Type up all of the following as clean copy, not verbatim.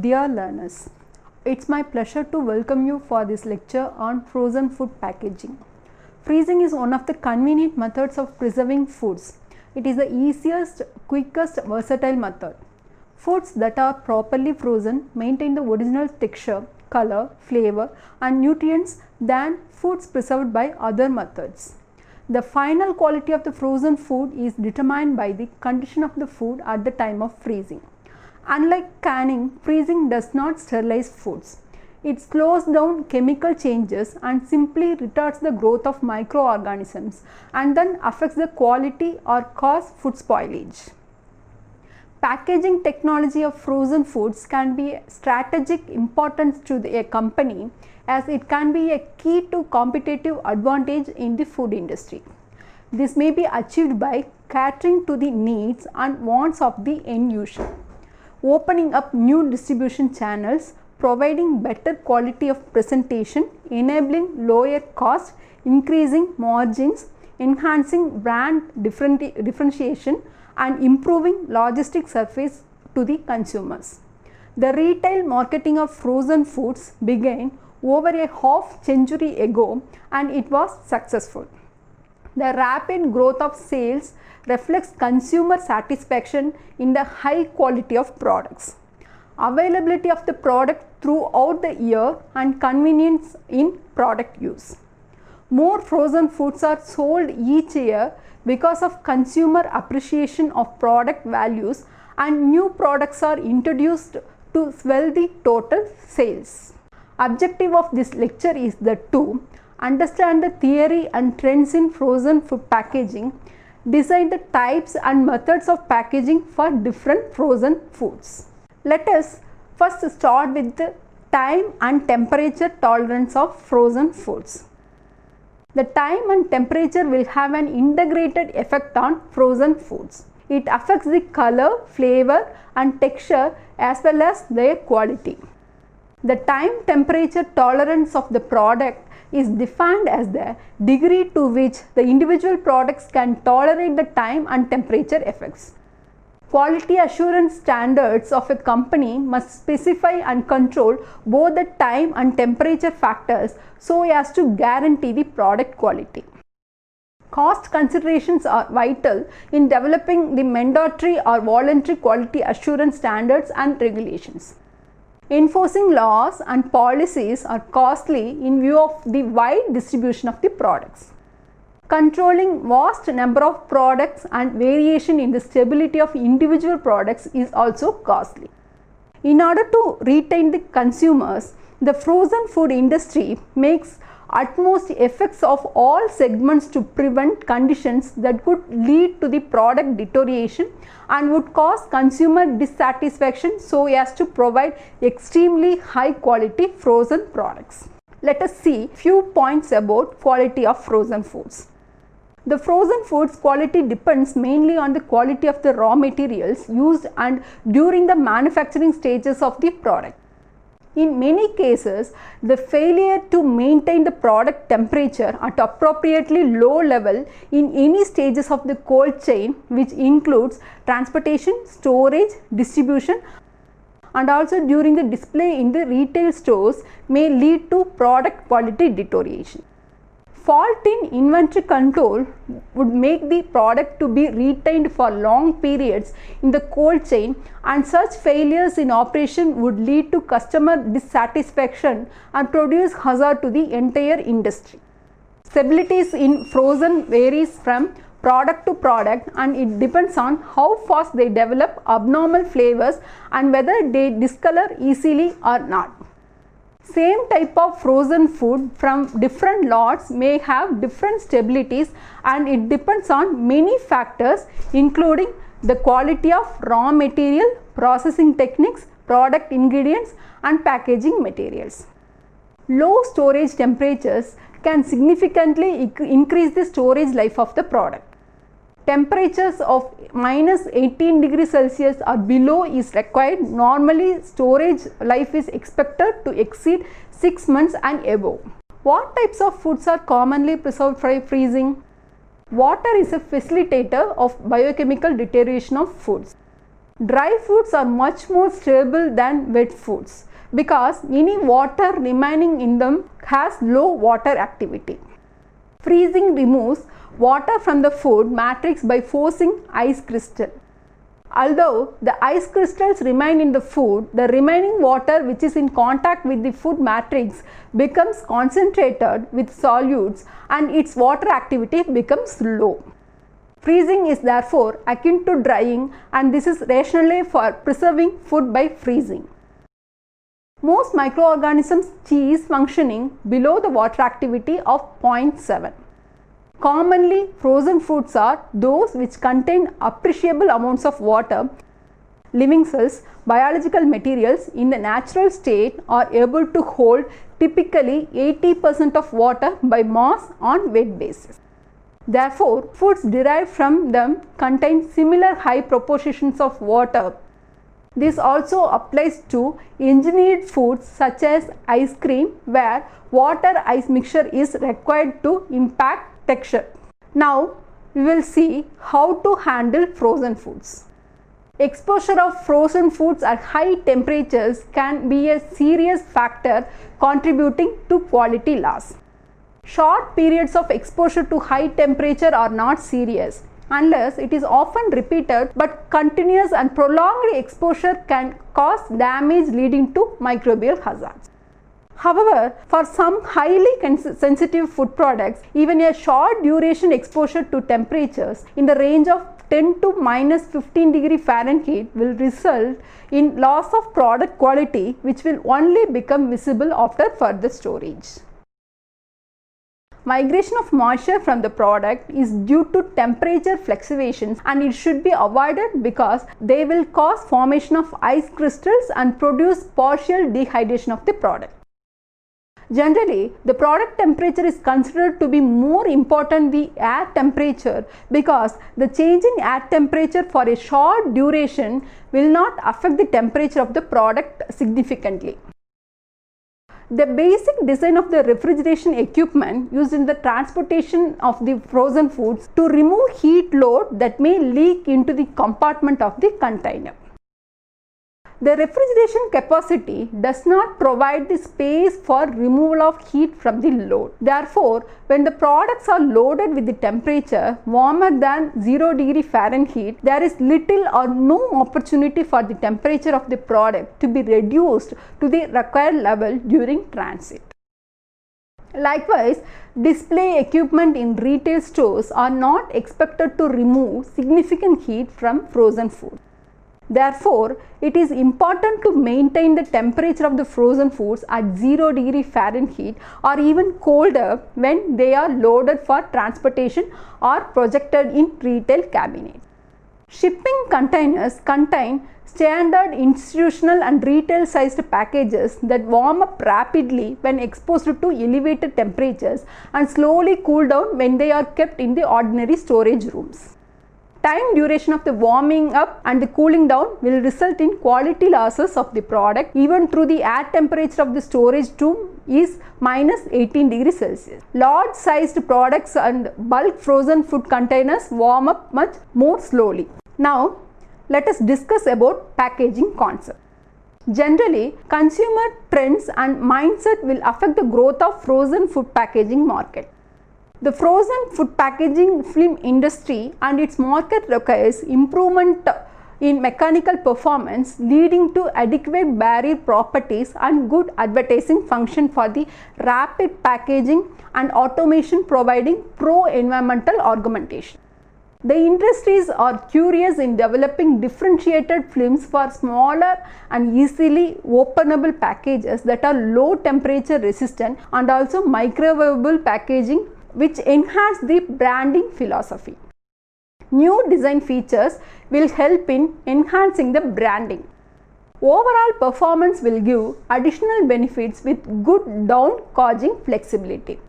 Dear learners, it's my pleasure to welcome you for this lecture on frozen food packaging. Freezing is one of the convenient methods of preserving foods. It is the easiest, quickest, versatile method. Foods that are properly frozen maintain the original texture, color, flavor and nutrients than foods preserved by other methods. The final quality of the frozen food is determined by the condition of the food at the time of freezing. Unlike canning, freezing does not sterilize foods. It slows down chemical changes and simply retards the growth of microorganisms and then affects the quality or cause food spoilage. Packaging technology of frozen foods can be strategic importance to a company as it can be a key to competitive advantage in the food industry. This may be achieved by catering to the needs and wants of the end user, opening up new distribution channels, providing better quality of presentation, enabling lower cost, increasing margins, enhancing brand differentiation and improving logistic service to the consumers. The retail marketing of frozen foods began over a half century ago and it was successful. The rapid growth of sales reflects consumer satisfaction in the high quality of products, availability of the product throughout the year and convenience in product use. More frozen foods are sold each year because of consumer appreciation of product values and new products are introduced to swell the total sales. Objective of this lecture is to understand the theory and trends in frozen food packaging, decide the types and methods of packaging for different frozen foods. Let us first start with the time and temperature tolerance of frozen foods. The time and temperature will have an integrated effect on frozen foods. It affects the color, flavor and texture as well as their quality. The time temperature tolerance of the product is defined as the degree to which the individual products can tolerate the time and temperature effects. Quality assurance standards of a company must specify and control both the time and temperature factors so as to guarantee the product quality. Cost considerations are vital in developing the mandatory or voluntary quality assurance standards and regulations. Enforcing laws and policies are costly in view of the wide distribution of the products. Controlling vast number of products and variation in the stability of individual products is also costly. In order to retain the consumers, the frozen food industry makes utmost efforts of all segments to prevent conditions that could lead to the product deterioration and would cause consumer dissatisfaction so as to provide extremely high quality frozen products. Let us see few points about quality of frozen foods. The frozen foods quality depends mainly on the quality of the raw materials used and during the manufacturing stages of the product. In many cases, the failure to maintain the product temperature at appropriately low level in any stages of the cold chain, which includes transportation, storage, distribution and also during the display in the retail stores may lead to product quality deterioration. Fault in inventory control would make the product to be retained for long periods in the cold chain and such failures in operation would lead to customer dissatisfaction and produce hazard to the entire industry. Stabilities in frozen varies from product to product and it depends on how fast they develop abnormal flavors and whether they discolor easily or not. Same type of frozen food from different lots may have different stabilities and it depends on many factors including the quality of raw material, processing techniques, product ingredients and packaging materials. Low storage temperatures can significantly increase the storage life of the product. Temperatures of -18 degrees Celsius or below is required. Normally, storage life is expected to exceed 6 months and above. What types of foods are commonly preserved for freezing? Water is a facilitator of biochemical deterioration of foods. Dry foods are much more stable than wet foods because any water remaining in them has low water activity. Freezing removes water from the food matrix by forcing ice crystal. Although the ice crystals remain in the food, the remaining water which is in contact with the food matrix becomes concentrated with solutes and its water activity becomes low. Freezing is therefore akin to drying, and this is rationale for preserving food by freezing. Most microorganisms cease functioning below the water activity of 0.7. Commonly, frozen foods are those which contain appreciable amounts of water. Living cells, biological materials in the natural state are able to hold typically 80% of water by mass on weight basis. Therefore, foods derived from them contain similar high proportions of water. This also applies to engineered foods such as ice cream, where water-ice mixture is required to impact texture. Now, we will see how to handle frozen foods. Exposure of frozen foods at high temperatures can be a serious factor contributing to quality loss. Short periods of exposure to high temperature are not serious unless it is often repeated, but continuous and prolonged exposure can cause damage leading to microbial hazards. However, for some highly sensitive food products, even a short duration exposure to temperatures in the range of 10 to minus 15 degree Fahrenheit will result in loss of product quality, which will only become visible after further storage. Migration of moisture from the product is due to temperature fluctuations, and it should be avoided because they will cause formation of ice crystals and produce partial dehydration of the product. Generally, the product temperature is considered to be more important than the air temperature because the change in air temperature for a short duration will not affect the temperature of the product significantly. The basic design of the refrigeration equipment used in the transportation of the frozen foods to remove heat load that may leak into the compartment of the container. The refrigeration capacity does not provide the space for removal of heat from the load. Therefore, when the products are loaded with the temperature warmer than 0 degree Fahrenheit, there is little or no opportunity for the temperature of the product to be reduced to the required level during transit. Likewise, display equipment in retail stores are not expected to remove significant heat from frozen food. Therefore, it is important to maintain the temperature of the frozen foods at 0 degree Fahrenheit or even colder when they are loaded for transportation or projected in retail cabinets. Shipping containers contain standard institutional and retail sized packages that warm up rapidly when exposed to elevated temperatures and slowly cool down when they are kept in the ordinary storage rooms. Time duration of the warming up and the cooling down will result in quality losses of the product even through the air temperature of the storage room is minus 18 degrees Celsius. Large sized products and bulk frozen food containers warm up much more slowly. Now, let us discuss about packaging concept. Generally, consumer trends and mindset will affect the growth of frozen food packaging market. The frozen food packaging film industry and its market requires improvement in mechanical performance, leading to adequate barrier properties and good advertising function for the rapid packaging and automation, providing pro-environmental argumentation. The industries are curious in developing differentiated films for smaller and easily openable packages that are low temperature resistant and also microwavable packaging, which enhance the branding philosophy. New design features will help in enhancing the branding. Overall performance will give additional benefits with good down causing flexibility.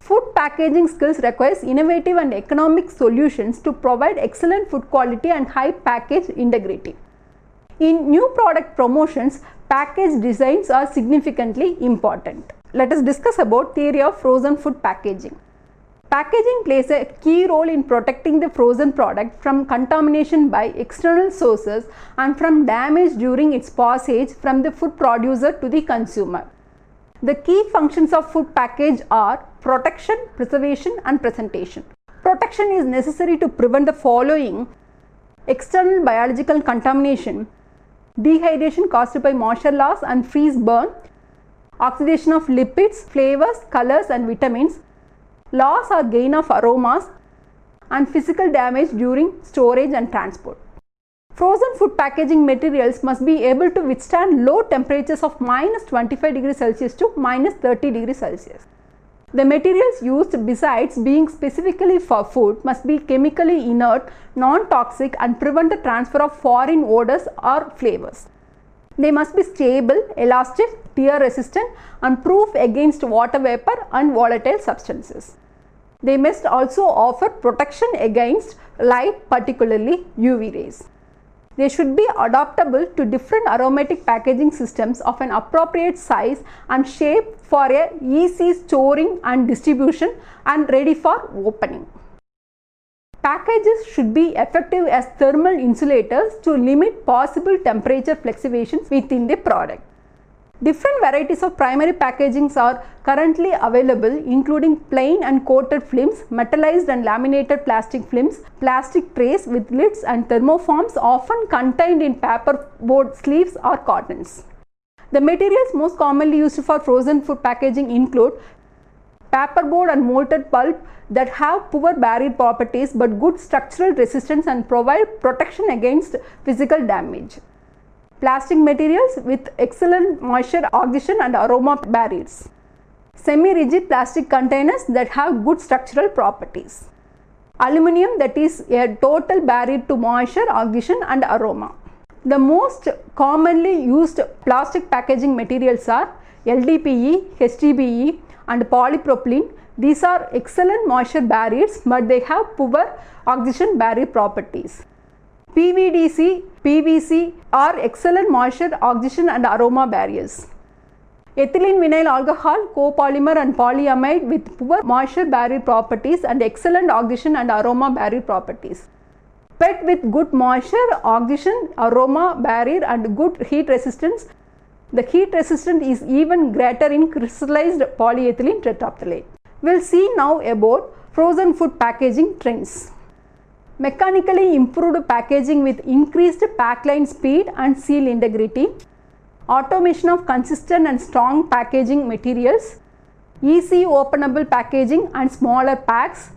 Food packaging skills requires innovative and economic solutions to provide excellent food quality and high package integrity. In new product promotions, package designs are significantly important. Let us discuss about theory of frozen food packaging. Packaging plays a key role in protecting the frozen product from contamination by external sources and from damage during its passage from the food producer to the consumer. The key functions of food package are protection, preservation and presentation. Protection is necessary to prevent the following: external biological contamination, dehydration caused by moisture loss and freeze burn, oxidation of lipids, flavors, colors and vitamins, loss or gain of aromas, and physical damage during storage and transport. Frozen food packaging materials must be able to withstand low temperatures of -25°C to -30°C. The materials used, besides being specifically for food, must be chemically inert, non-toxic and prevent the transfer of foreign odors or flavors. They must be stable, elastic, tear resistant and proof against water vapor and volatile substances. They must also offer protection against light, particularly UV rays. They should be adaptable to different aromatic packaging systems of an appropriate size and shape for a easy storing and distribution and ready for opening. Packages should be effective as thermal insulators to limit possible temperature fluctuations within the product. Different varieties of primary packagings are currently available, including plain and coated films, metallized and laminated plastic films, plastic trays with lids and thermoforms often contained in paperboard sleeves or cartons. The materials most commonly used for frozen food packaging include paperboard and molded pulp that have poor barrier properties but good structural resistance and provide protection against physical damage. Plastic materials with excellent moisture, oxidation and aroma barriers. Semi-rigid plastic containers that have good structural properties. Aluminum that is a total barrier to moisture, oxidation and aroma. The most commonly used plastic packaging materials are LDPE, HDPE and polypropylene. These are excellent moisture barriers but they have poor oxidation barrier properties. PVDC, PVC are excellent moisture, oxidation and aroma barriers. Ethylene vinyl alcohol, copolymer and polyamide with poor moisture barrier properties and excellent oxidation and aroma barrier properties. PET with good moisture, oxidation, aroma barrier and good heat resistance. The heat resistance is even greater in crystallized polyethylene terephthalate. We will see now about frozen food packaging trends. Mechanically improved packaging with increased pack line speed and seal integrity, automation of consistent and strong packaging materials, easy openable packaging and smaller packs,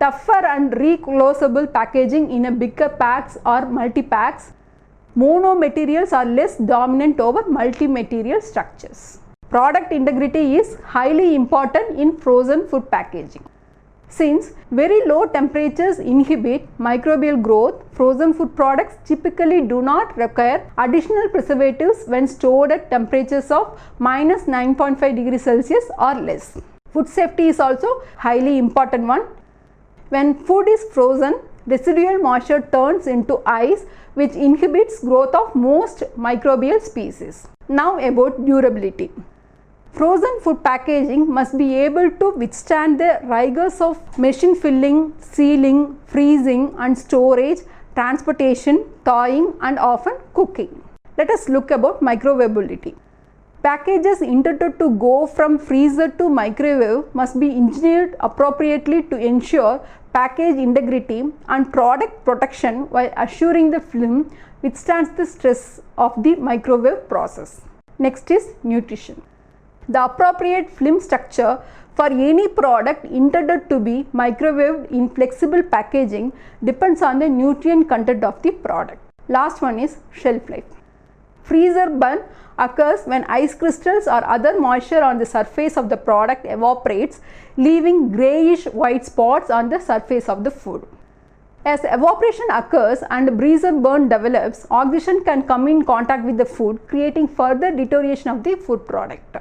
tougher and reclosable packaging in a bigger packs or multi-packs. Mono materials are less dominant over multi-material structures. Product integrity is highly important in frozen food packaging. Since very low temperatures inhibit microbial growth, frozen food products typically do not require additional preservatives when stored at temperatures of -9.5°C or less. Food safety is also highly important one. When food is frozen, residual moisture turns into ice which inhibits growth of most microbial species. Now about durability. Frozen food packaging must be able to withstand the rigors of machine filling, sealing, freezing and storage, transportation, thawing and often cooking. Let us look about microwavability. Packages intended to go from freezer to microwave must be engineered appropriately to ensure package integrity and product protection while assuring the film withstands the stress of the microwave process. Next is nutrition. The appropriate film structure for any product intended to be microwaved in flexible packaging depends on the nutrient content of the product. Last one is shelf life. Freezer burn occurs when ice crystals or other moisture on the surface of the product evaporates, leaving grayish white spots on the surface of the food. As evaporation occurs and freezer burn develops, oxidation can come in contact with the food, creating further deterioration of the food product.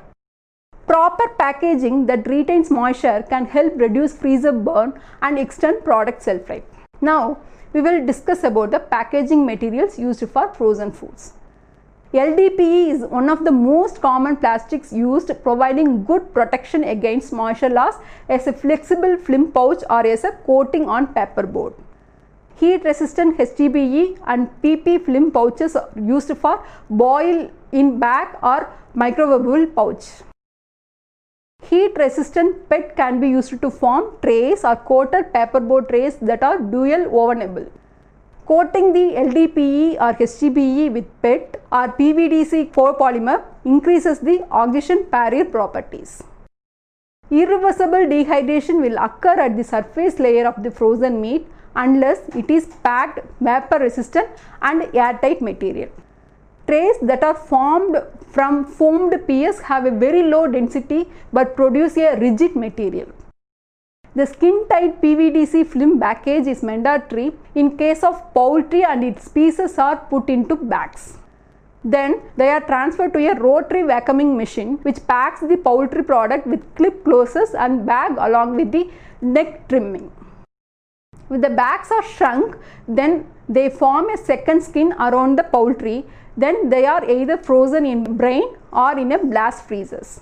Proper packaging that retains moisture can help reduce freezer burn and extend product shelf life. Now, we will discuss about the packaging materials used for frozen foods. LDPE is one of the most common plastics used, providing good protection against moisture loss as a flexible film pouch or as a coating on paperboard. Heat resistant HDPE and PP film pouches are used for boil in bag or microwavable pouch. Heat resistant PET can be used to form trays or coated paperboard trays that are dual ovenable. Coating the LDPE or HDPE with PET or PVDC photopolymer increases the oxidation barrier properties. Irreversible dehydration will occur at the surface layer of the frozen meat unless it is packed vapor resistant and airtight material. Trays that are formed from foamed PS have a very low density but produce a rigid material. The skin tight PVDC film package is mandatory in case of poultry and its pieces are put into bags. Then they are transferred to a rotary vacuuming machine which packs the poultry product with clip closures and bag along with the neck trimming. When the bags are shrunk, then they form a second skin around the poultry. Then they are either frozen in brine or in a blast freezers.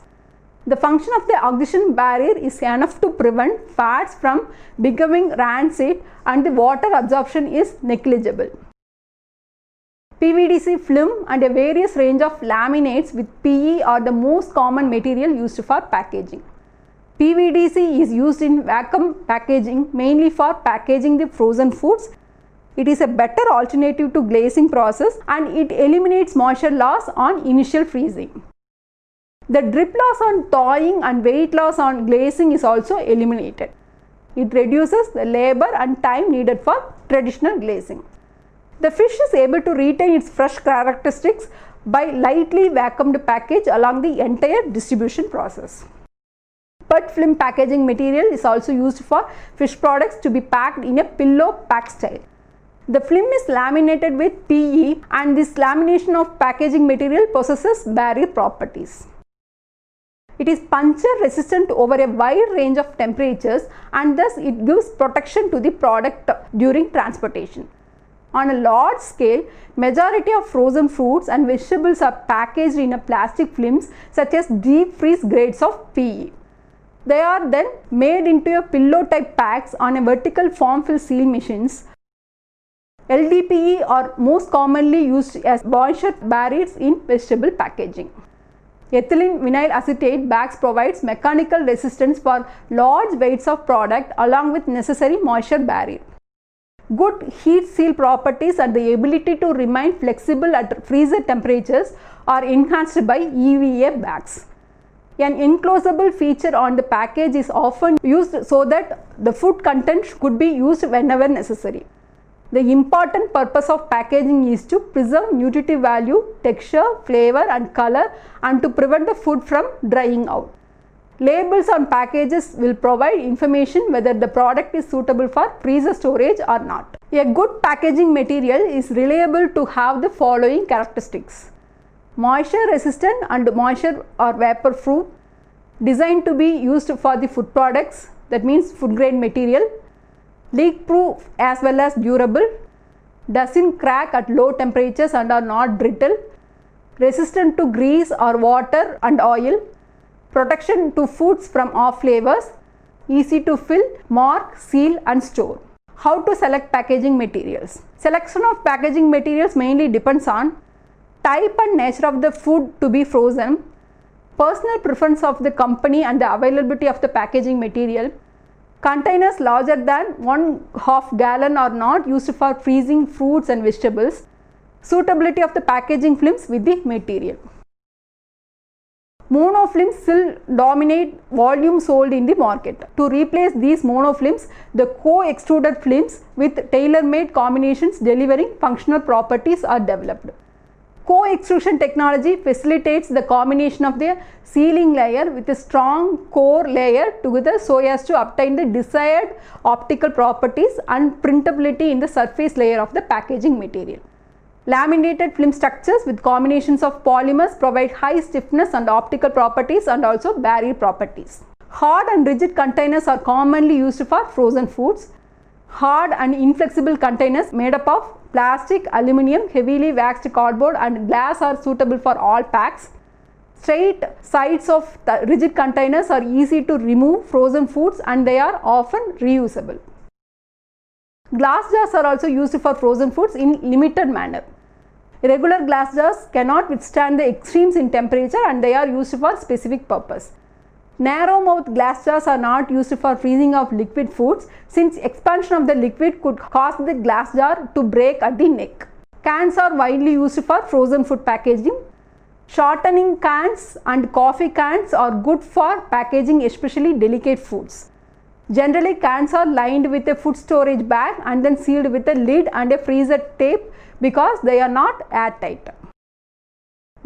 The function of the oxidation barrier is enough to prevent fats from becoming rancid and the water absorption is negligible. PVDC film and a various range of laminates with PE are the most common material used for packaging. PVDC is used in vacuum packaging mainly for packaging the frozen foods. It is a better alternative to glazing process and it eliminates moisture loss on initial freezing. The drip loss on thawing and weight loss on glazing is also eliminated. It reduces the labor and time needed for traditional glazing. The fish is able to retain its fresh characteristics by lightly vacuumed package along the entire distribution process. PET film packaging material is also used for fish products to be packed in a pillow pack style. The film is laminated with PE and this lamination of packaging material possesses barrier properties. It is puncture resistant over a wide range of temperatures and thus it gives protection to the product during transportation. On a large scale, majority of frozen fruits and vegetables are packaged in a plastic films such as deep freeze grades of PE. They are then made into a pillow type packs on a vertical form fill seal machines. LDPE are most commonly used as moisture barriers in vegetable packaging. Ethylene vinyl acetate bags provides mechanical resistance for large weights of product along with necessary moisture barrier. Good heat seal properties and the ability to remain flexible at freezer temperatures are enhanced by EVA bags. An enclosable feature on the package is often used so that the food content could be used whenever necessary. The important purpose of packaging is to preserve nutritive value, texture, flavor and color and to prevent the food from drying out. Labels on packages will provide information whether the product is suitable for freezer storage or not. A good packaging material is reliable to have the following characteristics: moisture resistant and moisture or vapor proof, designed to be used for the food products, that means food grade material, leak proof as well as durable, doesn't crack at low temperatures and are not brittle, resistant to grease or water and oil, protection to foods from off flavors, easy to fill, mark, seal and store. How to select packaging materials? Selection of packaging materials mainly depends on type and nature of the food to be frozen, personal preference of the company and the availability of the packaging material, containers larger than 1/2 gallon are not used for freezing fruits and vegetables, suitability of the packaging films with the material. Monofilms still dominate volume sold in the market. To replace these monofilms, the co-extruded films with tailor-made combinations delivering functional properties are developed. Co-extrusion technology facilitates the combination of the sealing layer with a strong core layer together so as to obtain the desired optical properties and printability in the surface layer of the packaging material. Laminated film structures with combinations of polymers provide high stiffness and optical properties and also barrier properties. Hard and rigid containers are commonly used for frozen foods. Hard and inflexible containers made up of Plastic, aluminum, heavily waxed cardboard and glass are suitable for all packs. Straight sides of the rigid containers are easy to remove frozen foods and they are often reusable. Glass jars are also used for frozen foods in limited manner. Regular glass jars cannot withstand the extremes in temperature and they are used for specific purpose. Narrow mouth glass jars are not used for freezing of liquid foods since expansion of the liquid could cause the glass jar to break at the neck. Cans are widely used for frozen food packaging. Shortening cans and coffee cans are good for packaging especially delicate foods. Generally, cans are lined with a food storage bag and then sealed with a lid and a freezer tape because they are not airtight.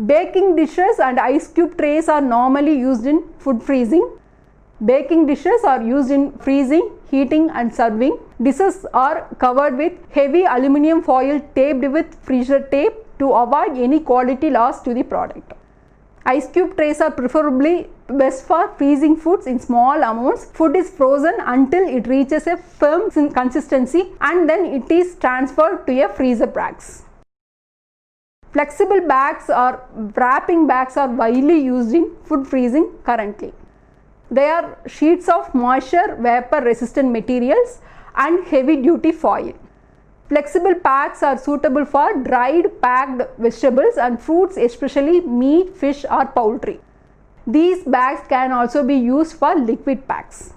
Baking dishes and ice cube trays are normally used in food freezing. Baking dishes are used in freezing, heating and serving. Dishes are covered with heavy aluminum foil taped with freezer tape to avoid any quality loss to the product. Ice cube trays are preferably best for freezing foods in small amounts. Food is frozen until it reaches a firm consistency and then it is transferred to a freezer bags. Flexible bags or wrapping bags are widely used in food freezing currently. They are sheets of moisture vapor resistant materials and heavy duty foil. Flexible packs are suitable for dried packed vegetables and fruits, especially meat, fish or poultry. These bags can also be used for liquid packs.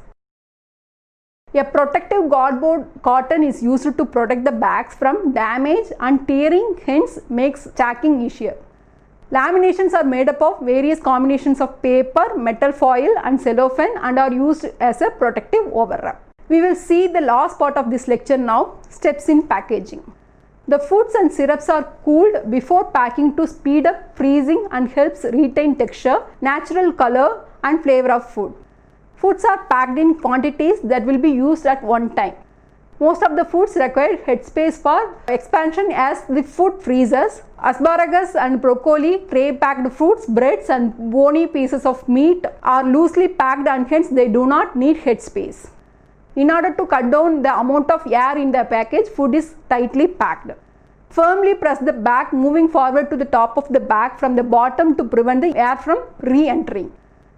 A protective cardboard cotton is used to protect the bags from damage and tearing, hence makes stacking easier. Laminations are made up of various combinations of paper, metal foil and cellophane and are used as a protective overwrap. We will see the last part of this lecture now, steps in packaging. The foods and syrups are cooled before packing to speed up freezing and helps retain texture, natural color and flavor of food. Foods are packed in quantities that will be used at one time. Most of the foods require headspace for expansion as the food freezes. Asparagus and broccoli, tray-packed fruits, breads and bony pieces of meat are loosely packed and hence they do not need headspace. In order to cut down the amount of air in the package, food is tightly packed. Firmly press the bag moving forward to the top of the bag from the bottom to prevent the air from re-entering.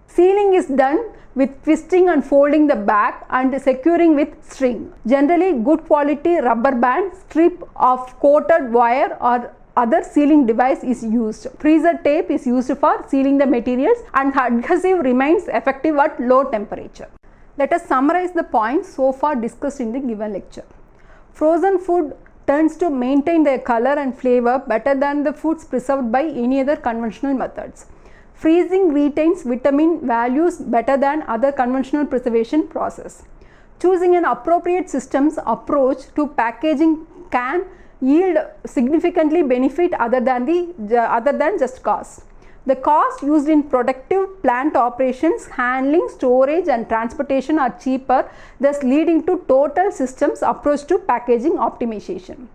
Sealing is done with twisting and folding the bag and securing with string. Generally, good quality rubber band, strip of coated wire or other sealing device is used. Freezer tape is used for sealing the materials and adhesive remains effective at low temperature. Let us summarize the points so far discussed in the given lecture. Frozen food tends to maintain their color and flavor better than the foods preserved by any other conventional methods. Freezing retains vitamin values better than other conventional preservation process. Choosing an appropriate systems approach to packaging can yield significantly benefit other than just cost. The cost used in productive plant operations, handling, storage and transportation are cheaper, thus leading to total systems approach to packaging optimization.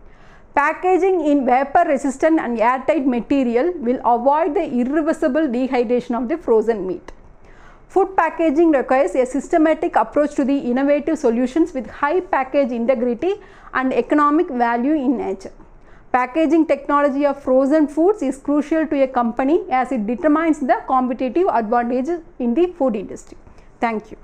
Packaging in vapor resistant and airtight material will avoid the irreversible dehydration of the frozen meat. Food packaging requires a systematic approach to the innovative solutions with high package integrity and economic value in nature. Packaging technology of frozen foods is crucial to a company as it determines the competitive advantages in the food industry. Thank you.